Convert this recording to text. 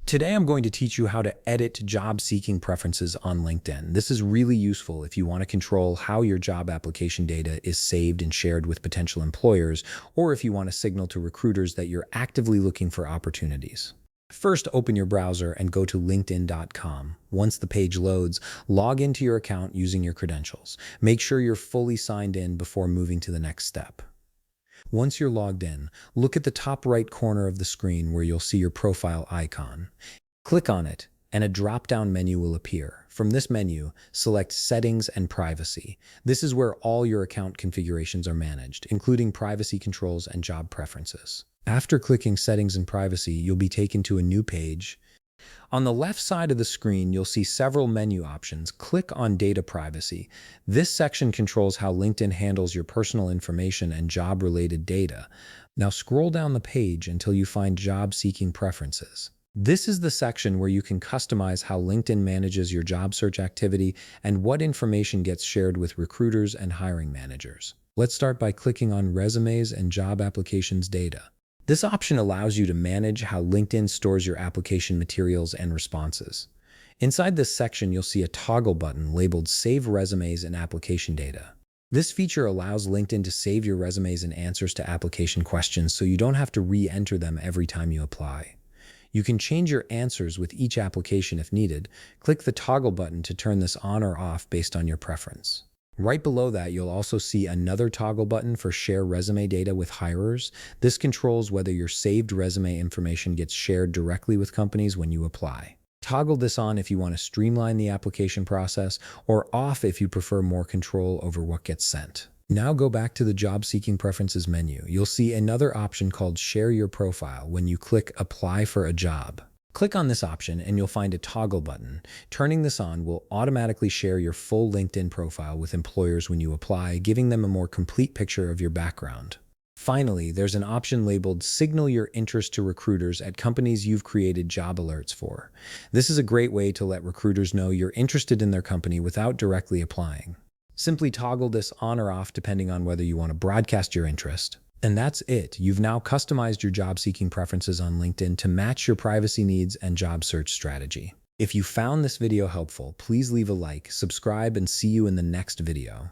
Today, I'm going to teach you how to edit job-seeking preferences on LinkedIn. This is really useful if you want to control how your job application data is saved and shared with potential employers, or if you want to signal to recruiters that you're actively looking for opportunities. First, open your browser and go to linkedin.com. Once the page loads, log into your account using your credentials. Make sure you're fully signed in before moving to the next step. Once you're logged in, look at the top right corner of the screen where you'll see your profile icon. Click on it, and a drop-down menu will appear. From this menu, select Settings and Privacy. This is where all your account configurations are managed, including privacy controls and job preferences. After clicking Settings and Privacy, you'll be taken to a new page. On the left side of the screen, you'll see several menu options. Click on Data Privacy. This section controls how LinkedIn handles your personal information and job-related data. Now scroll down the page until you find Job-Seeking Preferences. This is the section where you can customize how LinkedIn manages your job search activity and what information gets shared with recruiters and hiring managers. Let's start by clicking on Resumes and Job Applications Data. This option allows you to manage how LinkedIn stores your application materials and responses. Inside this section, you'll see a toggle button labeled Save Resumes and Application Data. This feature allows LinkedIn to save your resumes and answers to application questions so you don't have to re-enter them every time you apply. You can change your answers with each application if needed. Click the toggle button to turn this on or off based on your preference. Right below that, you'll also see another toggle button for Share Resume Data with Hirers. This controls whether your saved resume information gets shared directly with companies when you apply. Toggle this on if you want to streamline the application process, or off if you prefer more control over what gets sent. Now go back to the Job Seeking Preferences menu. You'll see another option called Share Your Profile when you click Apply for a Job. Click on this option and you'll find a toggle button. Turning this on will automatically share your full LinkedIn profile with employers when you apply, giving them a more complete picture of your background. Finally, there's an option labeled Signal Your Interest to Recruiters at companies you've created job alerts for. This is a great way to let recruiters know you're interested in their company without directly applying. Simply toggle this on or off depending on whether you want to broadcast your interest. And that's it. You've now customized your job-seeking preferences on LinkedIn to match your privacy needs and job search strategy. If you found this video helpful, please leave a like, subscribe, and see you in the next video.